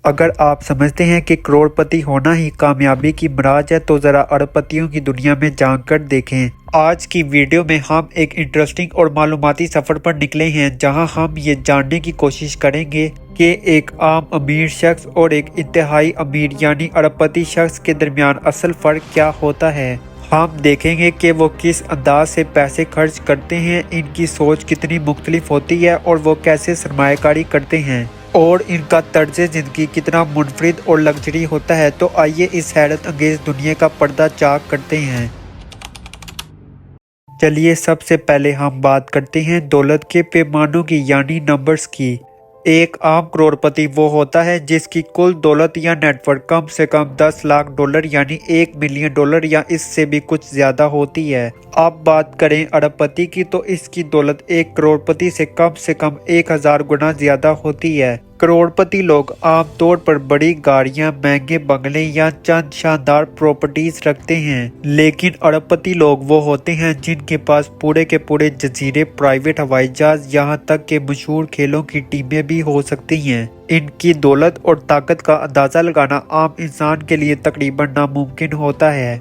अगर आप समझते हैं कि करोड़पति होना ही कामयाबी की मराज है तो ज़रा अरबपतियों की दुनिया में झांक कर देखें। आज की वीडियो में हम एक इंटरेस्टिंग और मालूमाती सफ़र पर निकले हैं जहां हम ये जानने की कोशिश करेंगे कि एक आम अमीर शख्स और एक इंतहाई अमीर यानी अरबपति शख्स के दरमियान असल फ़र्क क्या होता है। हम देखेंगे कि वो किस अंदाज से पैसे खर्च करते हैं, इनकी सोच कितनी मुख्तलिफ होती है और वो कैसे सरमायाकारी करते हैं और इनका तर्ज ज़िंदगी कितना मुनफरिद और लग्जरी होता है। तो आइए इस हैरत अंगेज़ दुनिया का पर्दा चाक करते हैं। चलिए सबसे पहले हम बात करते हैं दौलत के पैमानों की यानी नंबर्स की। एक आम करोड़पति वो होता है जिसकी कुल दौलत या नेटवर्क कम से कम 10 लाख डॉलर यानी 1 मिलियन डॉलर या इससे भी कुछ ज्यादा होती है। अब बात करें अरबपति की तो इसकी दौलत एक करोड़पति से कम 1000 गुना ज्यादा होती है। करोड़पति लोग आमतौर पर बड़ी गाड़ियां, महंगे बंगले या चंद शानदार प्रॉपर्टीज रखते हैं, लेकिन अरबपति लोग वो होते हैं जिनके पास पूरे के पूरे जजीरे, प्राइवेट हवाई जहाज, यहाँ तक के मशहूर खेलों की टीमें भी हो सकती हैं। इनकी दौलत और ताकत का अंदाजा लगाना आम इंसान के लिए तकरीबन नामुमकिन होता है।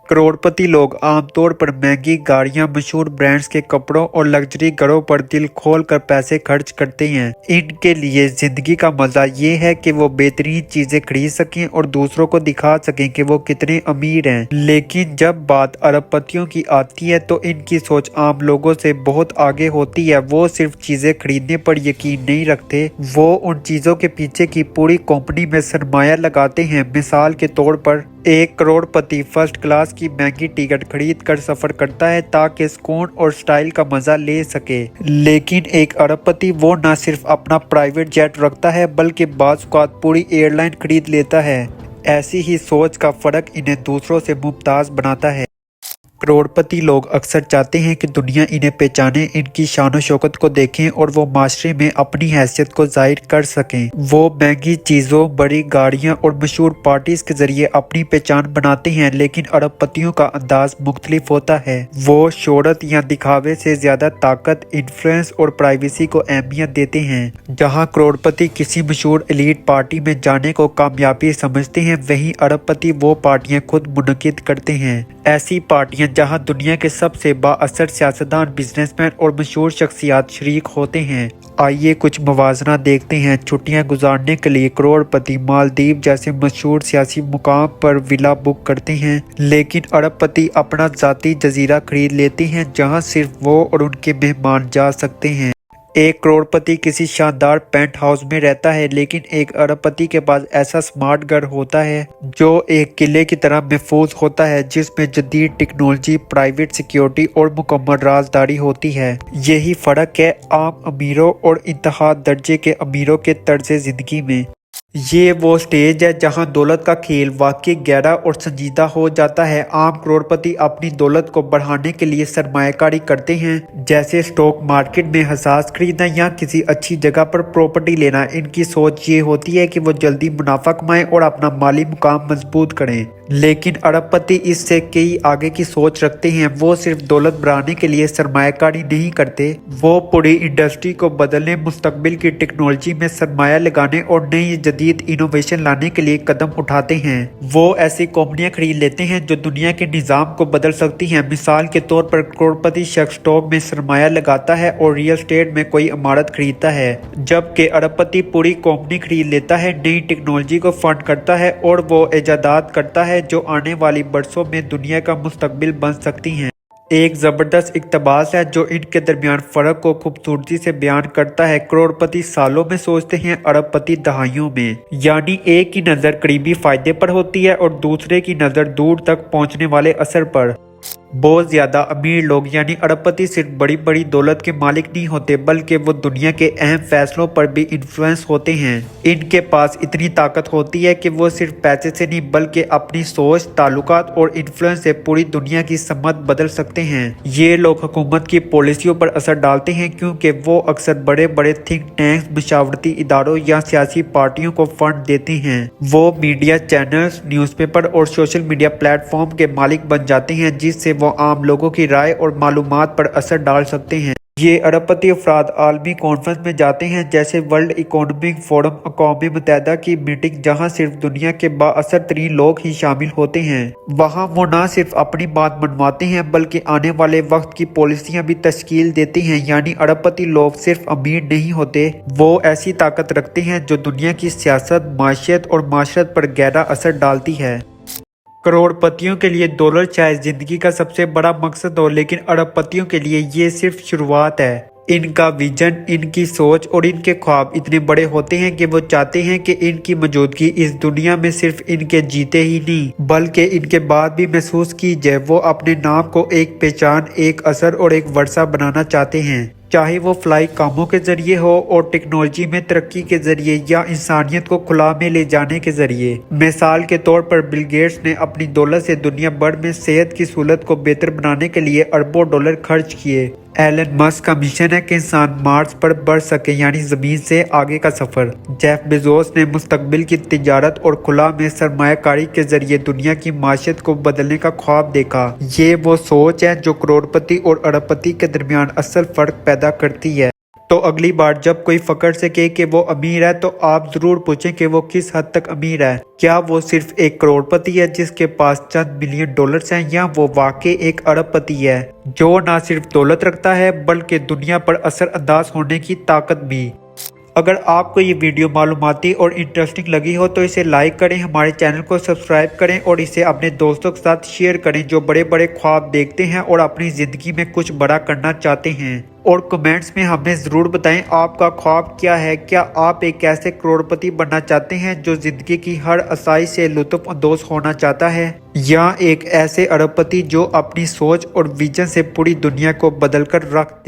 करोड़पति लोग आमतौर पर महंगी गाड़ियां, मशहूर ब्रांड्स के कपड़ों और लग्जरी घरों पर दिल खोल कर पैसे खर्च करते हैं। इनके लिए जिंदगी का मजा ये है कि वो बेहतरीन चीजें खरीद सकें और दूसरों को दिखा सकें कि वो कितने अमीर हैं। लेकिन जब बात अरबपतियों की आती है तो इनकी सोच आम लोगों से बहुत आगे होती है। वो सिर्फ चीजें खरीदने पर यकीन नहीं रखते, वो उन चीजों के पीछे की पूरी कंपनी में सरमाया लगाते हैं। मिसाल के तौर पर एक करोड़पति फर्स्ट क्लास की महंगी टिकट खरीद कर सफर करता है ताकि सुकून और स्टाइल का मजा ले सके। लेकिन एक अरबपति वो न सिर्फ अपना प्राइवेट जेट रखता है बल्कि बाज़ औक़ात पूरी एयरलाइन खरीद लेता है। ऐसी ही सोच का फर्क इन्हें दूसरों से मुमताज बनाता है। करोड़पति लोग अक्सर चाहते हैं कि दुनिया इन्हें पहचाने, इनकी शान शौकत को देखें और वो माशरे में अपनी हैसियत को जाहिर कर सकें। वो महंगी चीज़ों, बड़ी गाड़ियां और मशहूर पार्टीज के जरिए अपनी पहचान बनाते हैं, लेकिन अरबपतियों का अंदाज मुख्तलिफ होता है। वो शोहरत या दिखावे से ज्यादा ताकत, इन्फ्लुएंस और प्राइवेसी को अहमियत देते हैं। जहाँ करोड़पति किसी मशहूर एलीट पार्टी में जाने को कामयाबी समझते हैं, वहीं अरबपति वो पार्टियां खुद मुनक्किद करते हैं। ऐसी पार्टियां जहां दुनिया के सबसे बाअसर सियासतदान, बिजनेसमैन और मशहूर शख्सियात शरीक होते हैं। आइए कुछ मवाजना देखते हैं। छुट्टियां गुजारने के लिए करोड़पति मालदीव जैसे मशहूर सियासी मुकाम पर विला बुक करते हैं, लेकिन अरबपति अपना ज़ाती जजीरा खरीद लेते हैं जहां सिर्फ वो और उनके मेहमान जा सकते हैं। एक करोड़पति किसी शानदार पेंट हाउस में रहता है, लेकिन एक अरबपति के पास ऐसा स्मार्ट घर होता है जो एक किले की तरह महफूज होता है, जिसमें जदीद टेक्नोलॉजी, प्राइवेट सिक्योरिटी और मुकम्मल राजदारी होती है। यही फर्क है आम अमीरों और इंतहा दर्जे के अमीरों के तर्ज जिंदगी में। ये वो स्टेज है जहां दौलत का खेल वाकई गहरा और संजीदा हो जाता है। आम करोड़पति अपनी दौलत को बढ़ाने के लिए सरमायाकारी करते हैं, जैसे स्टॉक मार्केट में हिस्सास खरीदना या किसी अच्छी जगह पर प्रॉपर्टी लेना। इनकी सोच ये होती है कि वो जल्दी मुनाफा कमाएं और अपना माली मुकाम मजबूत करें। लेकिन अरबपति इससे कई आगे की सोच रखते हैं। वो सिर्फ दौलत बढ़ाने के लिए सरमायाकारी नहीं करते, वो पूरी इंडस्ट्री को बदलने, मुस्तकबिल की टेक्नोलॉजी में सरमाया लगाने और नई जदीद इनोवेशन लाने के लिए कदम उठाते हैं। वो ऐसी कंपनियां खरीद लेते हैं जो दुनिया के निज़ाम को बदल सकती हैं। मिसाल के तौर पर करोड़पति शख्स स्टॉक में सरमाया लगाता है और रियल एस्टेट में कोई इमारत खरीदता है, जबकि अरबपति पूरी कंपनी खरीद लेता है, नई टेक्नोलॉजी को फंड करता है और वो इजादात करता है जो आने वाली बरसों में दुनिया का मुस्तकबिल बन सकती हैं। एक ज़बरदस्त इक़्तिबास है जो इनके दरमियान फ़र्क को खूबसूरती से बयान करता है। करोड़पति सालों में सोचते हैं, अरबपति दहाइयों में। यानी एक की नज़र करीबी फ़ायदे पर होती है और दूसरे की नज़र दूर तक पहुंचने वाले असर पर। बहुत ज्यादा अमीर लोग यानी अरबपति सिर्फ बड़ी बड़ी दौलत के मालिक नहीं होते, बल्कि वो दुनिया के अहम फैसलों पर भी इन्फ्लुएंस होते हैं। इनके पास इतनी ताकत होती है कि वो सिर्फ पैसे से नहीं बल्कि अपनी सोच, ताल्लुकात और इन्फ्लुएंस से पूरी दुनिया की समत बदल सकते हैं। ये लोग हुकूमत की पॉलिसियों पर असर डालते हैं क्योंकि वो अक्सर बड़े बड़े थिंक टैंक्स, मशावरती इदारों या सियासी पार्टियों को फंड देते हैं। वो मीडिया चैनल्स, न्यूज़पेपर और सोशल मीडिया प्लेटफॉर्म के मालिक बन जाते हैं, जिससे वो आम लोगों की राय और मालूमात पर असर डाल सकते हैं। ये अरबपति अफराद आलमी कॉन्फ्रेंस में जाते हैं जैसे वर्ल्ड इकोनॉमिक फोरम, अक़वाम मुत्तहिदा की मीटिंग, जहां सिर्फ दुनिया के बाअसर तरीन लोग ही शामिल होते हैं। वहां वो ना सिर्फ अपनी बात मनवाते हैं बल्कि आने वाले वक्त की पॉलिसियां भी तश्कील देते हैं। यानी अरबपति लोग सिर्फ अमीर नहीं होते, वो ऐसी ताकत रखते हैं जो दुनिया की सियासत, माशियत और माशरत पर गहरा असर डालती है। करोड़पतियों के लिए डॉलर चाहे जिंदगी का सबसे बड़ा मकसद हो, लेकिन अरबपतियों के लिए ये सिर्फ शुरुआत है। इनका विजन, इनकी सोच और इनके ख्वाब इतने बड़े होते हैं कि वो चाहते हैं कि इनकी मौजूदगी इस दुनिया में सिर्फ इनके जीते ही नहीं बल्कि इनके बाद भी महसूस की जाए। वो अपने नाम को एक पहचान, एक असर और एक वर्सा बनाना चाहते हैं, चाहे वो फ्लाई कामों के जरिए हो और टेक्नोलॉजी में तरक्की के जरिए या इंसानियत को खुला में ले जाने के जरिए। मिसाल के तौर पर बिल गेट्स ने अपनी दौलत से दुनिया भर में सेहत की सहूलत को बेहतर बनाने के लिए अरबों डॉलर खर्च किए। एलन मस्क का मिशन है कि इंसान मार्स पर बढ़ सके, यानी जमीन से आगे का सफर। जेफ बेजोस ने मुस्तकबिल की तिजारत और खुला में सरमायाकारी के जरिए दुनिया की माशियत को बदलने का ख्वाब देखा। ये वो सोच है जो करोड़पति और अरबपति के दरमियान असल फर्क पैदा करती है। तो अगली बार जब कोई फकर से कहे कि वो अमीर है, तो आप जरूर पूछें कि वो किस हद तक अमीर है। क्या वो सिर्फ एक करोड़पति है जिसके पास चंद मिलियन डॉलर्स हैं, या वो वाकई एक अरबपति है जो ना सिर्फ दौलत रखता है बल्कि दुनिया पर असर अंदाज होने की ताकत भी। अगर आपको ये वीडियो मालूमाती और इंटरेस्टिंग लगी हो तो इसे लाइक करें, हमारे चैनल को सब्सक्राइब करें और इसे अपने दोस्तों के साथ शेयर करें जो बड़े बड़े ख्वाब देखते हैं और अपनी ज़िंदगी में कुछ बड़ा करना चाहते हैं। और कमेंट्स में हमें ज़रूर बताएं आपका ख्वाब क्या है। क्या आप एक ऐसे करोड़पति बनना चाहते हैं जो ज़िंदगी की हर आसाइश से लुत्फ़ अंदोज़ होना चाहता है, या एक ऐसे अरबपति जो अपनी सोच और विजन से पूरी दुनिया को बदल कर रख दे।